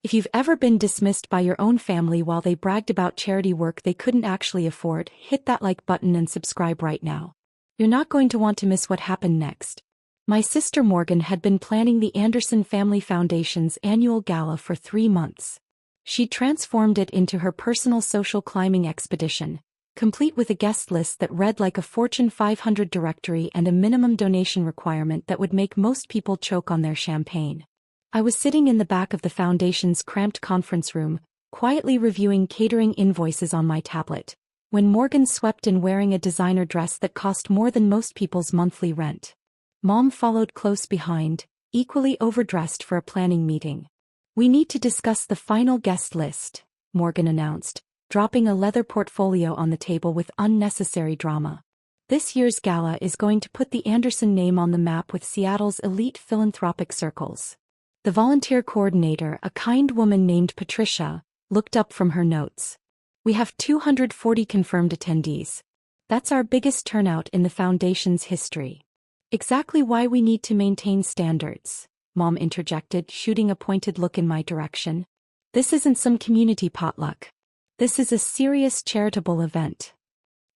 If you've ever been dismissed by your own family while they bragged about charity work they couldn't actually afford, hit that like button and subscribe right now. You're not going to want to miss what happened next. My sister Morgan had been planning the Anderson Family Foundation's annual gala for 3 months. She transformed it into her personal social climbing expedition, complete with a guest list that read like a Fortune 500 directory and a minimum donation requirement that would make most people choke on their champagne. I was sitting in the back of the foundation's cramped conference room, quietly reviewing catering invoices on my tablet, when Morgan swept in wearing a designer dress that cost more than most people's monthly rent. Mom followed close behind, equally overdressed for a planning meeting. "We need to discuss the final guest list," Morgan announced, dropping a leather portfolio on the table with unnecessary drama. "This year's gala is going to put the Anderson name on the map with Seattle's elite philanthropic circles." The volunteer coordinator, a kind woman named Patricia, looked up from her notes. "We have 240 confirmed attendees. That's our biggest turnout in the foundation's history." "Exactly why we need to maintain standards," Mom interjected, shooting a pointed look in my direction. "This isn't some community potluck. This is a serious charitable event."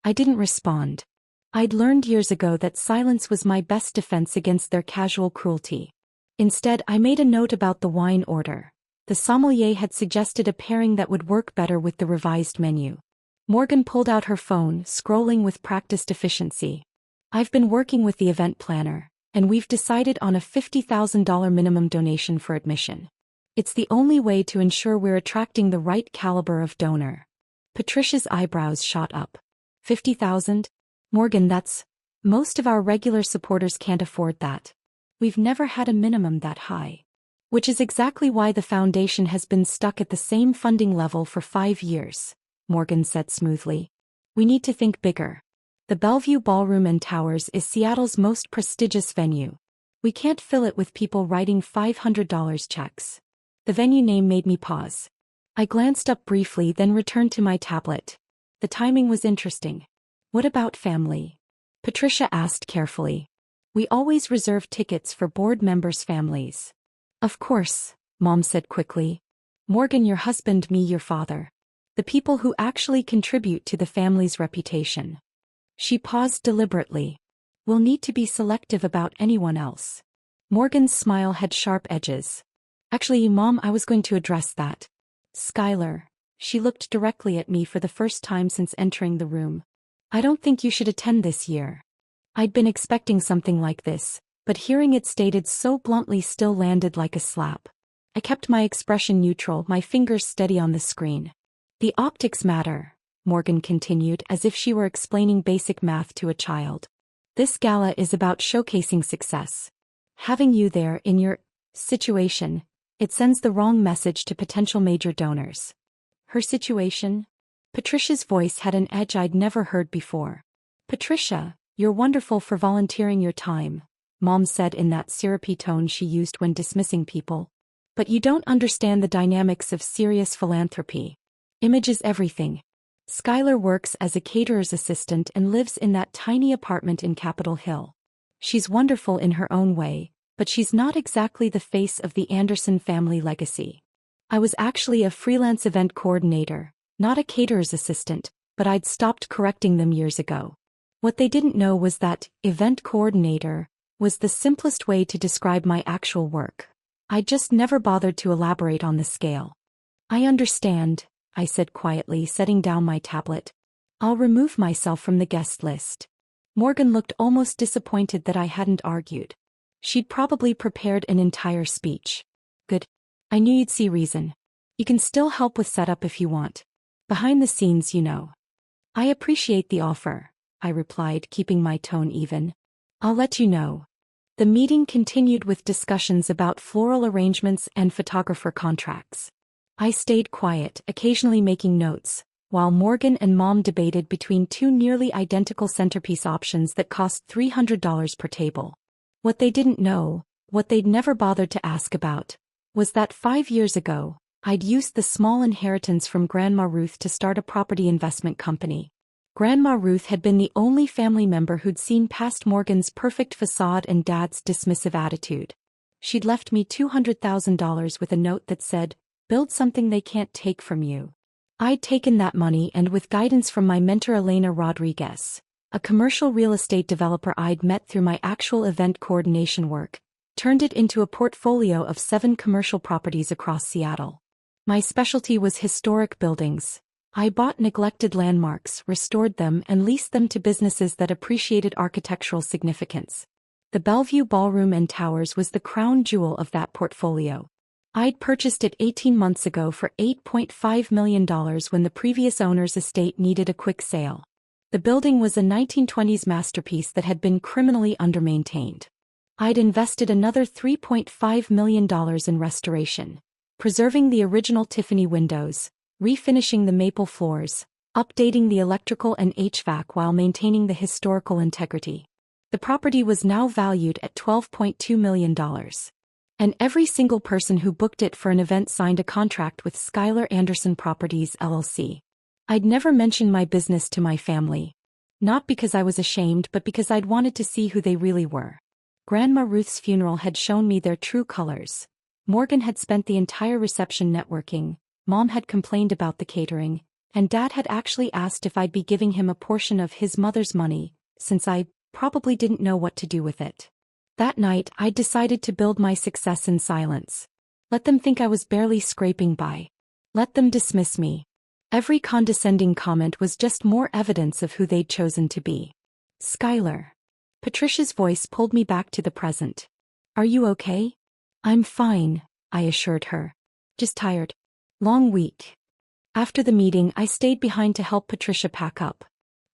I didn't respond. I'd learned years ago that silence was my best defense against their casual cruelty. Instead, I made a note about the wine order. The sommelier had suggested a pairing that would work better with the revised menu. Morgan pulled out her phone, scrolling with practiced efficiency. "I've been working with the event planner, and we've decided on a $50,000 minimum donation for admission. It's the only way to ensure we're attracting the right caliber of donor." Patricia's eyebrows shot up. 50,000? Morgan, most of our regular supporters can't afford that. We've never had a minimum that high. Which is exactly why the foundation has been stuck at the same funding level for 5 years, Morgan said smoothly. "We need to think bigger. The Bellevue Ballroom and Towers is Seattle's most prestigious venue. We can't fill it with people writing $500 checks." The venue name made me pause. I glanced up briefly, then returned to my tablet. The timing was interesting. "What about family?" Patricia asked carefully. "We always reserve tickets for board members' families." "Of course," Mom said quickly. "Morgan, your husband, me, your father. The people who actually contribute to the family's reputation." She paused deliberately. "We'll need to be selective about anyone else." Morgan's smile had sharp edges. "Actually, Mom, I was going to address that. Skylar." She looked directly at me for the first time since entering the room. "I don't think you should attend this year." I'd been expecting something like this, but hearing it stated so bluntly still landed like a slap. I kept my expression neutral, my fingers steady on the screen. "The optics matter," Morgan continued as if she were explaining basic math to a child. "This gala is about showcasing success. Having you there in your situation, it sends the wrong message to potential major donors." Her situation? Patricia's voice had an edge I'd never heard before. "Patricia, you're wonderful for volunteering your time," Mom said in that syrupy tone she used when dismissing people. "But you don't understand the dynamics of serious philanthropy. Image is everything. Skylar works as a caterer's assistant and lives in that tiny apartment in Capitol Hill. She's wonderful in her own way, but she's not exactly the face of the Anderson family legacy. I was actually a freelance event coordinator, not a caterer's assistant, but I'd stopped correcting them years ago. What they didn't know was that event coordinator was the simplest way to describe my actual work. I just never bothered to elaborate on the scale." "I understand," I said quietly, setting down my tablet. "I'll remove myself from the guest list." Morgan looked almost disappointed that I hadn't argued. She'd probably prepared an entire speech. "Good. I knew you'd see reason. You can still help with setup if you want. Behind the scenes, you know." "I appreciate the offer," I replied, keeping my tone even. "I'll let you know." The meeting continued with discussions about floral arrangements and photographer contracts. I stayed quiet, occasionally making notes, while Morgan and Mom debated between 2 nearly identical centerpiece options that cost $300 per table. What they didn't know, what they'd never bothered to ask about, was that 5 years ago, I'd used the small inheritance from Grandma Ruth to start a property investment company. Grandma Ruth had been the only family member who'd seen past Morgan's perfect facade and Dad's dismissive attitude. She'd left me $200,000 with a note that said, Build something they can't take from you. I'd taken that money and with guidance from my mentor Elena Rodriguez, a commercial real estate developer I'd met through my actual event coordination work, turned it into a portfolio of 7 commercial properties across Seattle. My specialty was historic buildings. I bought neglected landmarks, restored them, and leased them to businesses that appreciated architectural significance. The Bellevue Ballroom and Towers was the crown jewel of that portfolio. I'd purchased it 18 months ago for $8.5 million when the previous owner's estate needed a quick sale. The building was a 1920s masterpiece that had been criminally undermaintained. I'd invested another $3.5 million in restoration, preserving the original Tiffany windows, refinishing the maple floors, updating the electrical and HVAC while maintaining the historical integrity. The property was now valued at $12.2 million. And every single person who booked it for an event signed a contract with Skylar Anderson Properties LLC. I'd never mentioned my business to my family. Not because I was ashamed but because I'd wanted to see who they really were. Grandma Ruth's funeral had shown me their true colors. Morgan had spent the entire reception networking, Mom had complained about the catering, and Dad had actually asked if I'd be giving him a portion of his mother's money, since I probably didn't know what to do with it. That night, I decided to build my success in silence. Let them think I was barely scraping by. Let them dismiss me. Every condescending comment was just more evidence of who they'd chosen to be. Skylar. Patricia's voice pulled me back to the present. Are you okay? I'm fine, I assured her. Just tired. Long week. After the meeting, I stayed behind to help Patricia pack up.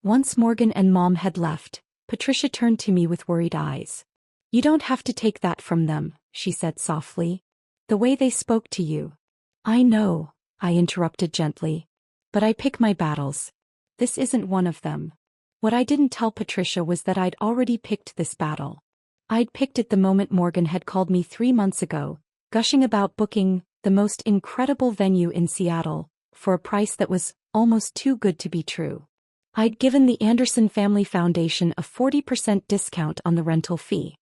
Once Morgan and Mom had left, Patricia turned to me with worried eyes. You don't have to take that from them, she said softly. The way they spoke to you. I know, I interrupted gently. But I pick my battles. This isn't one of them. What I didn't tell Patricia was that I'd already picked this battle. I'd picked it the moment Morgan had called me 3 months ago, gushing about booking the most incredible venue in Seattle, for a price that was almost too good to be true. I'd given the Anderson Family Foundation a 40% discount on the rental fee.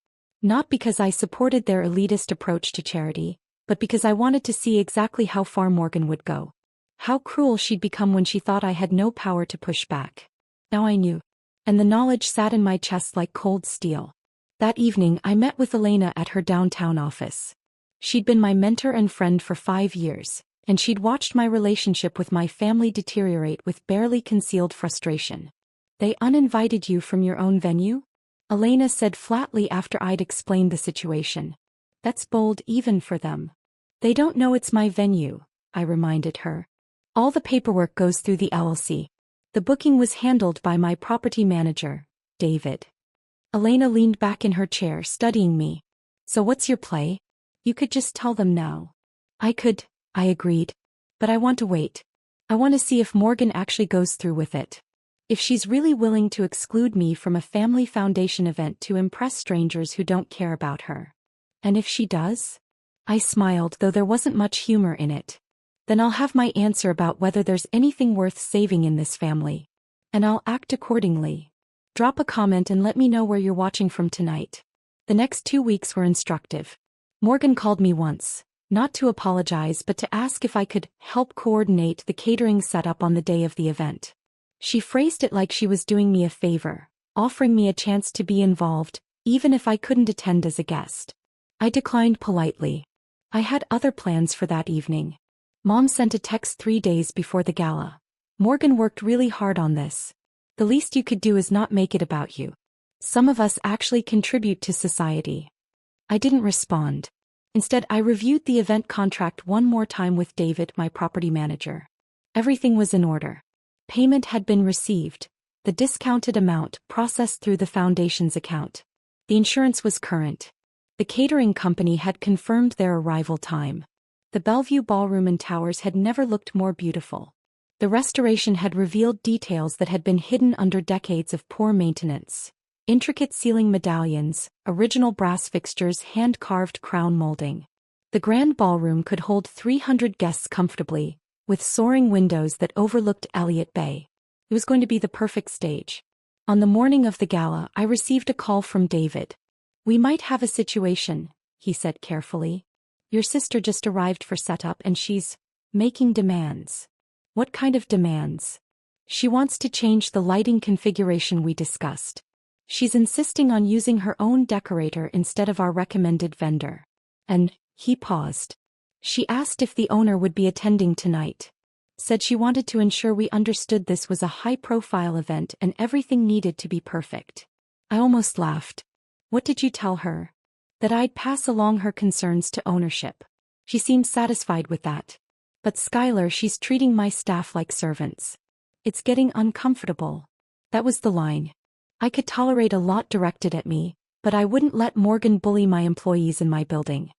Not because I supported their elitist approach to charity, but because I wanted to see exactly how far Morgan would go. How cruel she'd become when she thought I had no power to push back. Now I knew. And the knowledge sat in my chest like cold steel. That evening I met with Elena at her downtown office. She'd been my mentor and friend for 5 years, and she'd watched my relationship with my family deteriorate with barely concealed frustration. They uninvited you from your own venue? Elena said flatly after I'd explained the situation. That's bold even for them. They don't know it's my venue, I reminded her. All the paperwork goes through the LLC. The booking was handled by my property manager, David. Elena leaned back in her chair studying me. So what's your play? You could just tell them now. I could, I agreed. But I want to wait. I want to see if Morgan actually goes through with it. If she's really willing to exclude me from a family foundation event to impress strangers who don't care about her. And if she does? I smiled, though there wasn't much humor in it. Then I'll have my answer about whether there's anything worth saving in this family. And I'll act accordingly. Drop a comment and let me know where you're watching from tonight. The next 2 weeks were instructive. Morgan called me once, not to apologize but to ask if I could help coordinate the catering setup on the day of the event. She phrased it like she was doing me a favor, offering me a chance to be involved, even if I couldn't attend as a guest. I declined politely. I had other plans for that evening. Mom sent a text 3 days before the gala. Morgan worked really hard on this. The least you could do is not make it about you. Some of us actually contribute to society. I didn't respond. Instead, I reviewed the event contract one more time with David, my property manager. Everything was in order. Payment had been received, the discounted amount processed through the foundation's account. The insurance was current. The catering company had confirmed their arrival time. The Bellevue Ballroom and Towers had never looked more beautiful. The restoration had revealed details that had been hidden under decades of poor maintenance. Intricate ceiling medallions, original brass fixtures, hand-carved crown molding. The grand ballroom could hold 300 guests comfortably, with soaring windows that overlooked Elliott Bay. It was going to be the perfect stage. On the morning of the gala, I received a call from David. We might have a situation, he said carefully. Your sister just arrived for setup and she's Making demands. What kind of demands? She wants to change the lighting configuration we discussed. She's insisting on using her own decorator instead of our recommended vendor. And, he paused. She asked if the owner would be attending tonight. Said she wanted to ensure we understood this was a high-profile event and everything needed to be perfect. I almost laughed. What did you tell her? That I'd pass along her concerns to ownership. She seemed satisfied with that. But Skylar, she's treating my staff like servants. It's getting uncomfortable. That was the line. I could tolerate a lot directed at me, but I wouldn't let Morgan bully my employees in my building.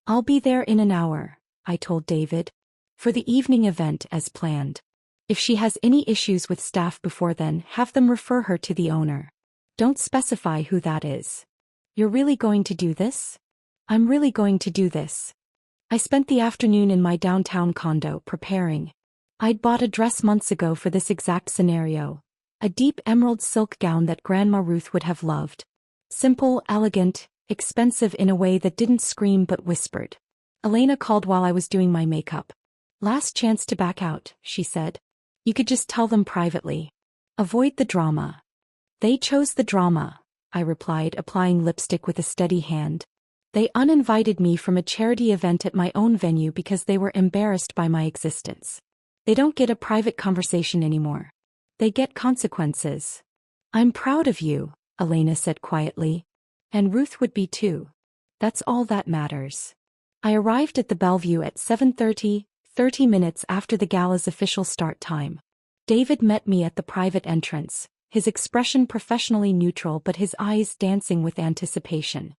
I'll be there in an hour, I told David. For the evening event as planned. If she has any issues with staff before then, have them refer her to the owner. Don't specify who that is. You're really going to do this? I'm really going to do this. I spent the afternoon in my downtown condo preparing. I'd bought a dress months ago for this exact scenario. A deep emerald silk gown that Grandma Ruth would have loved. Simple, elegant, expensive in a way that didn't scream but whispered. Elena called while I was doing my makeup. Last chance to back out, she said. You could just tell them privately. Avoid the drama. They chose the drama, I replied, applying lipstick with a steady hand. They uninvited me from a charity event at my own venue because they were embarrassed by my existence. They don't get a private conversation anymore. They get consequences. I'm proud of you, Elena said quietly. And Ruth would be too. That's all that matters. I arrived at the Bellevue at 7:30, 30 minutes after the gala's official start time. David met me at the private entrance, his expression professionally neutral but his eyes dancing with anticipation.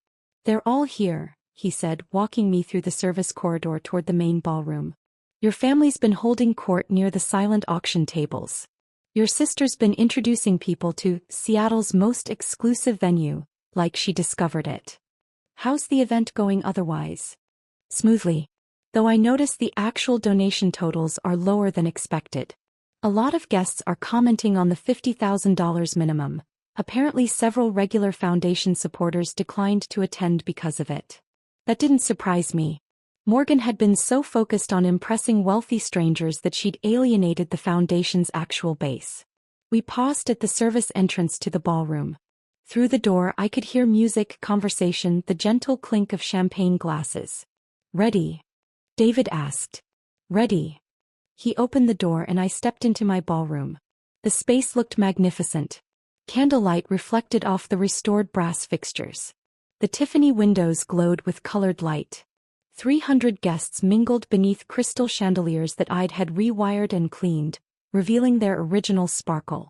They're all here, he said, walking me through the service corridor toward the main ballroom. Your family's been holding court near the silent auction tables. Your sister's been introducing people to Seattle's most exclusive venue, like she discovered it. How's the event going otherwise? Smoothly. Though I notice the actual donation totals are lower than expected. A lot of guests are commenting on the $50,000 minimum. Apparently several regular foundation supporters declined to attend because of it. That didn't surprise me. Morgan had been so focused on impressing wealthy strangers that she'd alienated the foundation's actual base. We paused at the service entrance to the ballroom. Through the door I could hear music, conversation, the gentle clink of champagne glasses. Ready? David asked. Ready. He opened the door and I stepped into my ballroom. The space looked magnificent. Candlelight reflected off the restored brass fixtures. The Tiffany windows glowed with colored light. 300 guests mingled beneath crystal chandeliers that I'd had rewired and cleaned, revealing their original sparkle.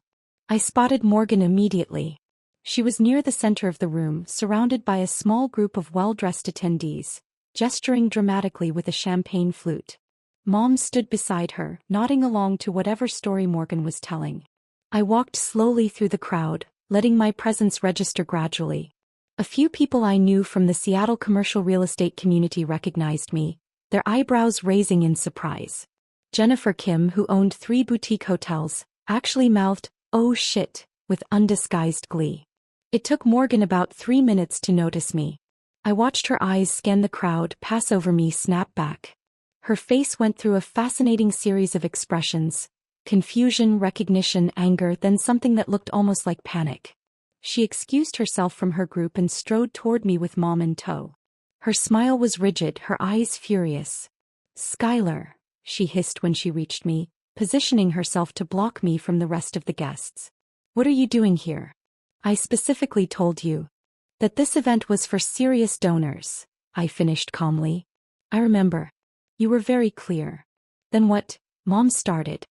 I spotted Morgan immediately. She was near the center of the room, surrounded by a small group of well-dressed attendees, gesturing dramatically with a champagne flute. Mom stood beside her, nodding along to whatever story Morgan was telling. I walked slowly through the crowd, letting my presence register gradually. A few people I knew from the Seattle commercial real estate community recognized me, their eyebrows raising in surprise. Jennifer Kim, who owned 3 boutique hotels, actually mouthed, "Oh shit," with undisguised glee. It took Morgan about 3 minutes to notice me. I watched her eyes scan the crowd, pass over me, snap back. Her face went through a fascinating series of expressions: confusion, recognition, anger, then something that looked almost like panic. She excused herself from her group and strode toward me with Mom in tow. Her smile was rigid, her eyes furious. "Skylar," she hissed when she reached me, positioning herself to block me from the rest of the guests. "What are you doing here? I specifically told you that this event was for serious donors," I finished calmly. "I remember. You were very clear." "Then what?" Mom started.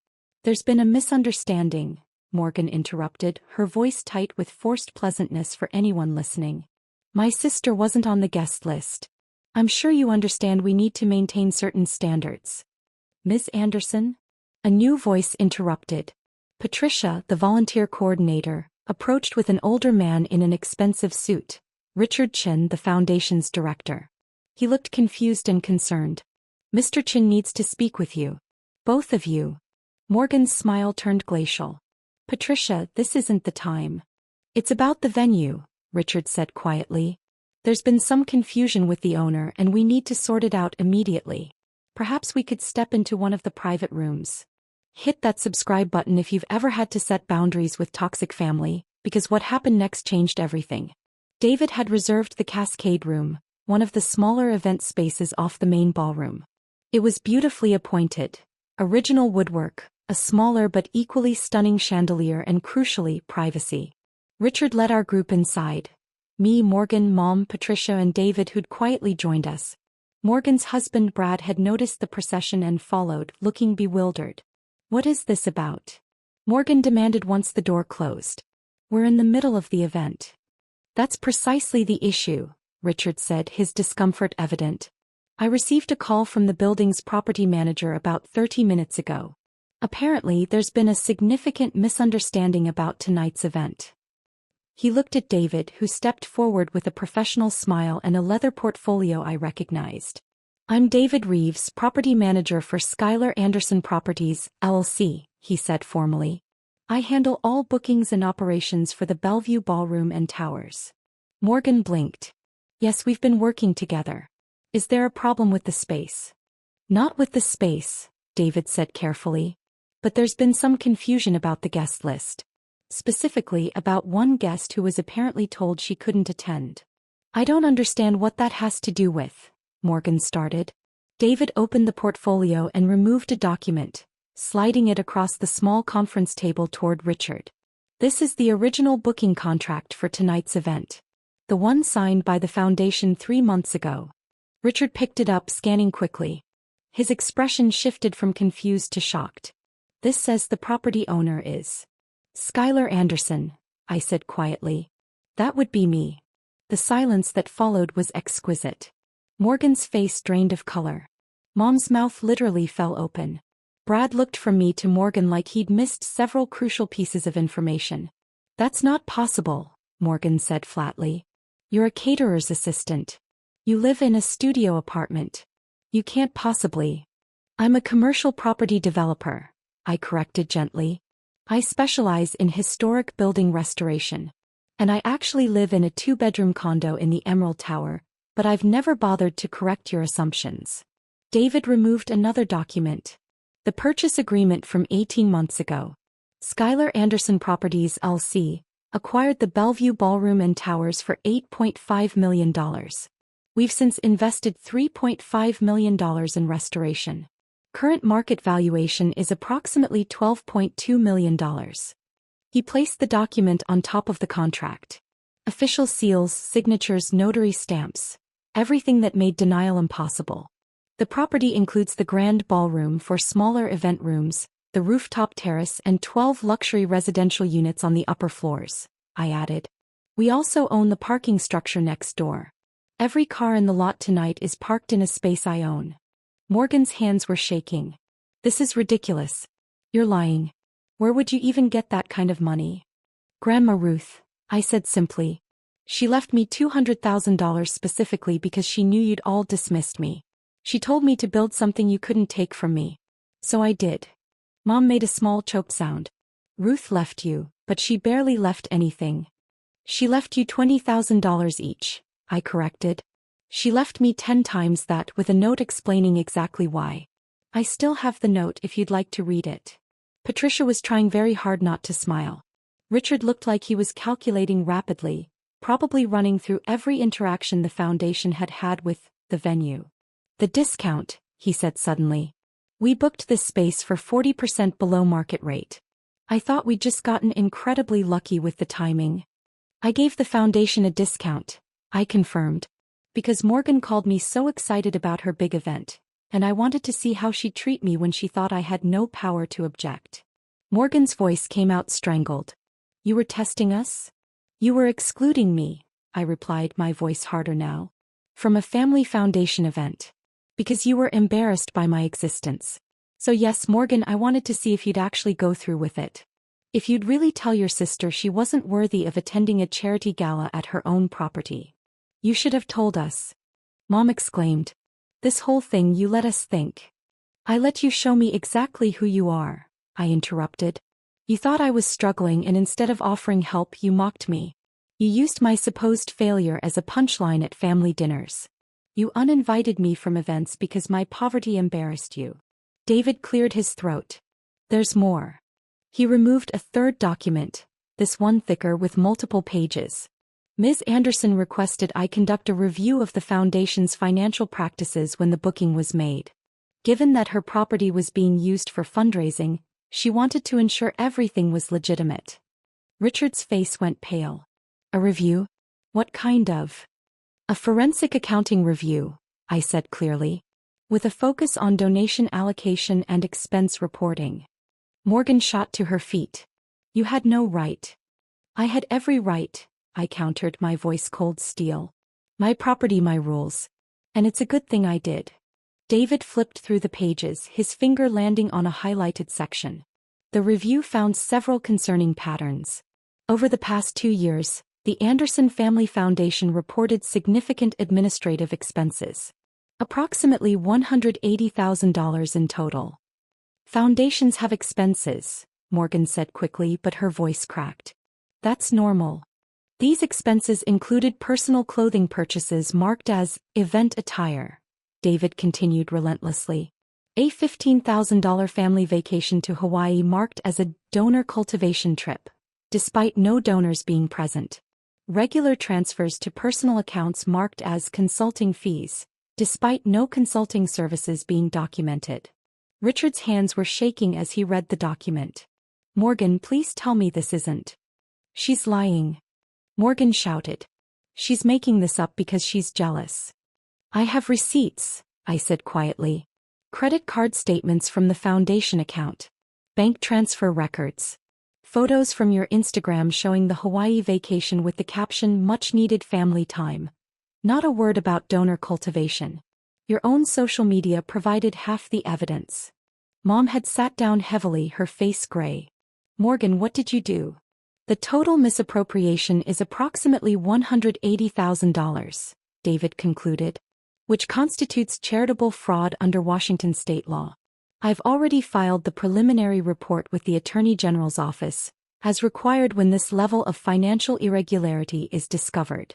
"There's been a misunderstanding," Morgan interrupted, her voice tight with forced pleasantness for anyone listening. "My sister wasn't on the guest list. I'm sure you understand we need to maintain certain standards." "Ms. Anderson?" A new voice interrupted. Patricia, the volunteer coordinator, approached with an older man in an expensive suit, Richard Chin, the foundation's director. He looked confused and concerned. "Mr. Chin needs to speak with you. Both of you." Morgan's smile turned glacial. "Patricia, this isn't the time." "It's about the venue," Richard said quietly. "There's been some confusion with the owner and we need to sort it out immediately." Perhaps we could step into one of the private rooms. Hit that subscribe button if you've ever had to set boundaries with toxic family, because what happened next changed everything. David had reserved the Cascade Room, one of the smaller event spaces off the main ballroom. It was beautifully appointed. Original woodwork, a smaller but equally stunning chandelier, and crucially, privacy. Richard led our group inside. Me, Morgan, Mom, Patricia, and David, who'd quietly joined us. Morgan's husband Brad had noticed the procession and followed, looking bewildered. "What is this about?" Morgan demanded once the door closed. "We're in the middle of the event." "That's precisely the issue," Richard said, his discomfort evident. "I received a call from the building's property manager about 30 minutes ago. Apparently, there's been a significant misunderstanding about tonight's event." He looked at David, who stepped forward with a professional smile and a leather portfolio I recognized. "I'm David Reeves, property manager for Skylar Anderson Properties, LLC, he said formally. "I handle all bookings and operations for the Bellevue Ballroom and Towers." Morgan blinked. "Yes, we've been working together. Is there a problem with the space?" "Not with the space," David said carefully. "But there's been some confusion about the guest list. Specifically about one guest who was apparently told she couldn't attend." "I don't understand what that has to do with," Morgan started. David opened the portfolio and removed a document, sliding it across the small conference table toward Richard. "This is the original booking contract for tonight's event. The one signed by the foundation 3 months ago." Richard picked it up, scanning quickly. His expression shifted from confused to shocked. "This says the property owner is Skylar Anderson," I said quietly. "That would be me." The silence that followed was exquisite. Morgan's face drained of color. Mom's mouth literally fell open. Brad looked from me to Morgan like he'd missed several crucial pieces of information. "That's not possible," Morgan said flatly. "You're a caterer's assistant. You live in a studio apartment. You can't possibly." "I'm a commercial property developer," I corrected gently. "I specialize in historic building restoration. And I actually live in a 2-bedroom condo in the Emerald Tower, but I've never bothered to correct your assumptions." David removed another document. The purchase agreement from 18 months ago. Skylar Anderson Properties, LC, acquired the Bellevue Ballroom and Towers for $8.5 million. We've since invested $3.5 million in restoration. Current market valuation is approximately $12.2 million. He placed the document on top of the contract. Official seals, signatures, notary stamps. Everything that made denial impossible. The property includes the grand ballroom for smaller event rooms, the rooftop terrace, and 12 luxury residential units on the upper floors, I added. We also own the parking structure next door. Every car in the lot tonight is parked in a space I own. Morgan's hands were shaking. "This is ridiculous. You're lying. Where would you even get that kind of money?" "Grandma Ruth," I said simply. "She left me $200,000 specifically because she knew you'd all dismissed me. She told me to build something you couldn't take from me. So I did." Mom made a small choked sound. "Ruth left you, but she barely left anything." "She left you $20,000 each," I corrected. "She left me 10 times that, with a note explaining exactly why. I still have the note if you'd like to read it." Patricia was trying very hard not to smile. Richard looked like he was calculating rapidly, probably running through every interaction the foundation had had with the venue. "The discount," he said suddenly. "We booked this space for 40% below market rate. I thought we'd just gotten incredibly lucky with the timing." "I gave the foundation a discount," I confirmed. "Because Morgan called me so excited about her big event, and I wanted to see how she'd treat me when she thought I had no power to object." Morgan's voice came out strangled. "You were testing us? You were excluding me," I replied, my voice harder now. "From a family foundation event. Because you were embarrassed by my existence. So yes, Morgan, I wanted to see if you'd actually go through with it. If you'd really tell your sister she wasn't worthy of attending a charity gala at her own property. You should have told us." Mom exclaimed. "This whole thing, you let us think." "I let you show me exactly who you are," I interrupted. "You thought I was struggling, and instead of offering help, you mocked me. You used my supposed failure as a punchline at family dinners. You uninvited me from events because my poverty embarrassed you. David cleared his throat. There's more. He removed a third document, this one thicker with multiple pages. Ms. Anderson requested I conduct a review of the foundation's financial practices when the booking was made. Given that her property was being used for fundraising, she wanted to ensure everything was legitimate. Richard's face went pale. A review? What kind of? A forensic accounting review, I said clearly, with a focus on donation allocation and expense reporting. Morgan shot to her feet. You had no right. I had every right, I countered, my voice cold steel. My property, my rules. And it's a good thing I did. David flipped through the pages, his finger landing on a highlighted section. The review found several concerning patterns. Over the past 2 years, the Anderson Family Foundation reported significant administrative expenses. Approximately $180,000 in total. Foundations have expenses, Morgan said quickly, but her voice cracked. That's normal. These expenses included personal clothing purchases marked as event attire, David continued relentlessly. A $15,000 family vacation to Hawaii marked as a donor cultivation trip, despite no donors being present. Regular transfers to personal accounts marked as consulting fees, despite no consulting services being documented. Richard's hands were shaking as he read the document. Morgan, please tell me this isn't. She's lying. Morgan shouted. She's making this up because she's jealous. I have receipts, I said quietly. Credit card statements from the foundation account. Bank transfer records. Photos from your Instagram showing the Hawaii vacation with the caption "Much needed family time." Not a word about donor cultivation. Your own social media provided half the evidence. Mom had sat down heavily, her face gray. Morgan, what did you do? The total misappropriation is approximately $180,000, David concluded, which constitutes charitable fraud under Washington state law. I've already filed the preliminary report with the Attorney General's office, as required when this level of financial irregularity is discovered.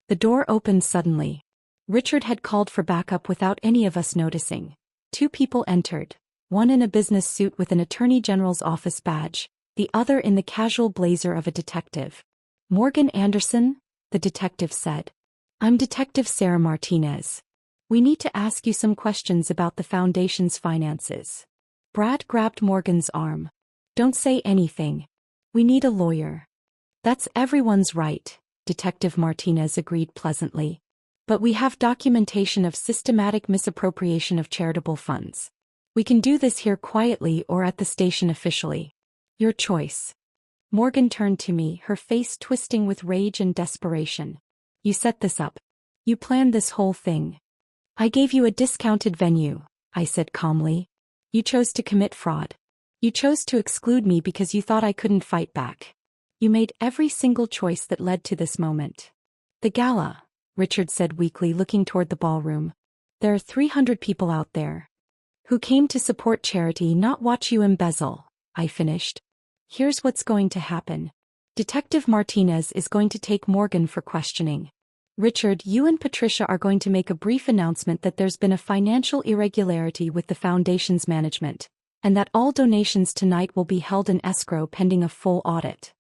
The door opened suddenly. Richard had called for backup without any of us noticing. 2 people entered, one in a business suit with an Attorney General's office badge, the other in the casual blazer of a detective. Morgan Anderson, the detective said. I'm Detective Sarah Martinez. We need to ask you some questions about the foundation's finances. Brad grabbed Morgan's arm. Don't say anything. We need a lawyer. That's everyone's right, Detective Martinez agreed pleasantly. But we have documentation of systematic misappropriation of charitable funds. We can do this here quietly or at the station officially. Your choice. Morgan turned to me, her face twisting with rage and desperation. You set this up. You planned this whole thing. I gave you a discounted venue, I said calmly. You chose to commit fraud. You chose to exclude me because you thought I couldn't fight back. You made every single choice that led to this moment. The gala, Richard said weakly, looking toward the ballroom. There are 300 people out there who came to support charity, not watch you embezzle, I finished. Here's what's going to happen. Detective Martinez is going to take Morgan for questioning. Richard, you and Patricia are going to make a brief announcement that there's been a financial irregularity with the foundation's management, and that all donations tonight will be held in escrow pending a full audit.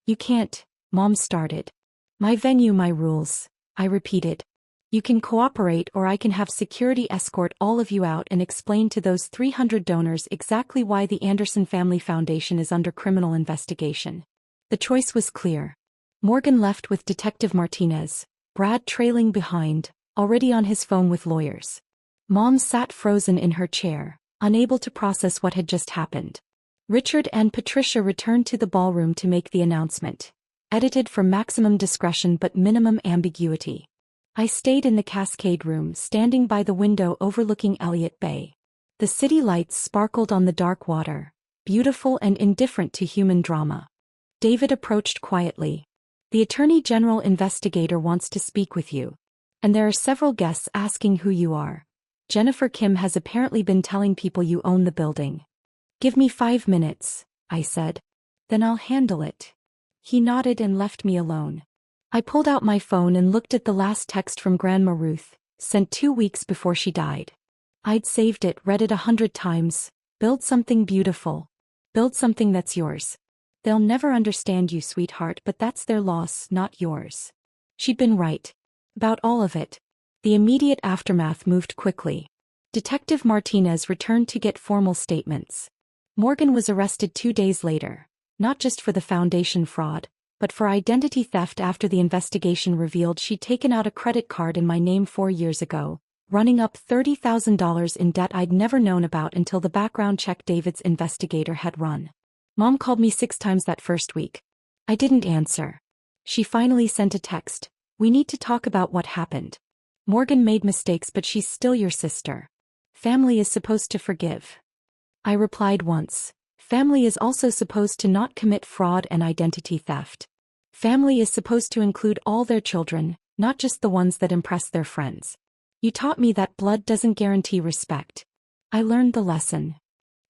You can't, Mom started. My venue, my rules, I repeated. You can cooperate or I can have security escort all of you out and explain to those 300 donors exactly why the Anderson Family Foundation is under criminal investigation. The choice was clear. Morgan left with Detective Martinez, Brad trailing behind, already on his phone with lawyers. Mom sat frozen in her chair, unable to process what had just happened. Richard and Patricia returned to the ballroom to make the announcement, edited for maximum discretion but minimum ambiguity. I stayed in the Cascade Room, standing by the window overlooking Elliott Bay. The city lights sparkled on the dark water, beautiful and indifferent to human drama. David approached quietly. The Attorney General investigator wants to speak with you. And there are several guests asking who you are. Jennifer Kim has apparently been telling people you own the building. Give me 5 minutes, I said. Then I'll handle it. He nodded and left me alone. I pulled out my phone and looked at the last text from Grandma Ruth, sent 2 weeks before she died. I'd saved it, read it 100 times. Build something beautiful. Build something that's yours. They'll never understand you, sweetheart, but that's their loss, not yours. She'd been right. About all of it. The immediate aftermath moved quickly. Detective Martinez returned to get formal statements. Morgan was arrested 2 days later, not just for the foundation fraud, but for identity theft after the investigation revealed she'd taken out a credit card in my name 4 years ago, running up $30,000 in debt I'd never known about until the background check David's investigator had run. Mom called me 6 times that first week. I didn't answer. She finally sent a text. We need to talk about what happened. Morgan made mistakes, but she's still your sister. Family is supposed to forgive. I replied once. Family is also supposed to not commit fraud and identity theft. Family is supposed to include all their children, not just the ones that impress their friends. You taught me that blood doesn't guarantee respect. I learned the lesson.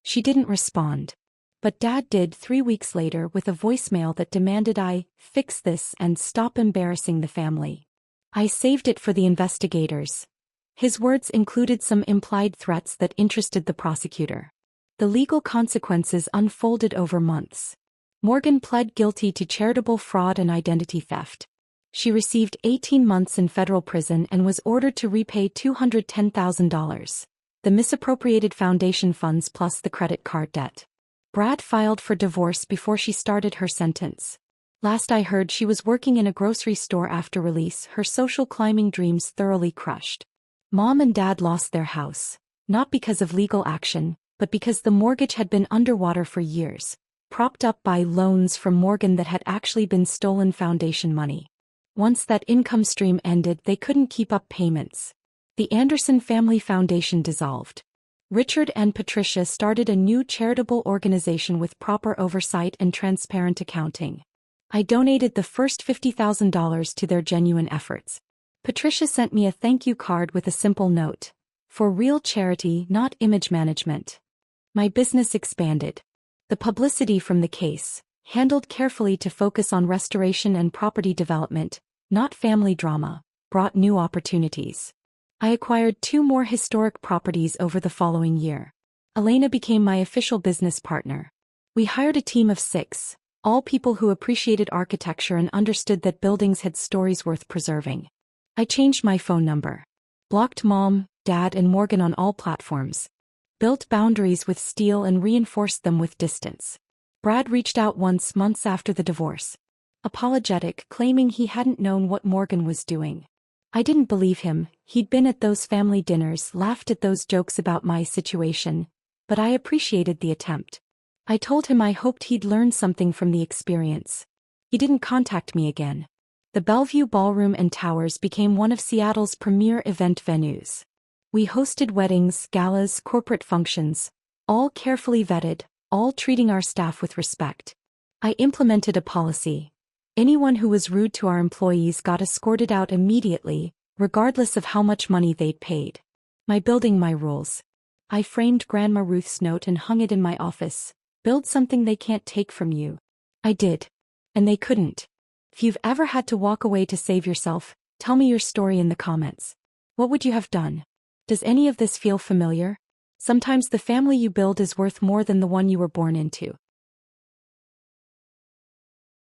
She didn't respond. But Dad did 3 weeks later with a voicemail that demanded I fix this and stop embarrassing the family. I saved it for the investigators. His words included some implied threats that interested the prosecutor. The legal consequences unfolded over months. Morgan pled guilty to charitable fraud and identity theft. She received 18 months in federal prison and was ordered to repay $210,000, the misappropriated foundation funds plus the credit card debt. Brad filed for divorce before she started her sentence. Last I heard, she was working in a grocery store after release, her social climbing dreams thoroughly crushed. Mom and Dad lost their house, not because of legal action, but because the mortgage had been underwater for years, propped up by loans from Morgan that had actually been stolen foundation money. Once that income stream ended, they couldn't keep up payments. The Anderson Family Foundation dissolved. Richard and Patricia started a new charitable organization with proper oversight and transparent accounting. I donated the first $50,000 to their genuine efforts. Patricia sent me a thank you card with a simple note. For real charity, not image management. My business expanded. The publicity from the case, handled carefully to focus on restoration and property development, not family drama, brought new opportunities. I acquired 2 more historic properties over the following year. Elena became my official business partner. We hired a team of 6, all people who appreciated architecture and understood that buildings had stories worth preserving. I changed my phone number. Blocked Mom, Dad, and Morgan on all platforms. Built boundaries with steel and reinforced them with distance. Brad reached out once months after the divorce. Apologetic, claiming he hadn't known what Morgan was doing. I didn't believe him. He'd been at those family dinners, laughed at those jokes about my situation, but I appreciated the attempt. I told him I hoped he'd learn something from the experience. He didn't contact me again. The Bellevue Ballroom and Towers became one of Seattle's premier event venues. We hosted weddings, galas, corporate functions, all carefully vetted, all treating our staff with respect. I implemented a policy. Anyone who was rude to our employees got escorted out immediately, regardless of how much money they'd paid. My building, my rules. I framed Grandma Ruth's note and hung it in my office. Build something they can't take from you. I did. And they couldn't. If you've ever had to walk away to save yourself, tell me your story in the comments. What would you have done? Does any of this feel familiar? Sometimes the family you build is worth more than the one you were born into.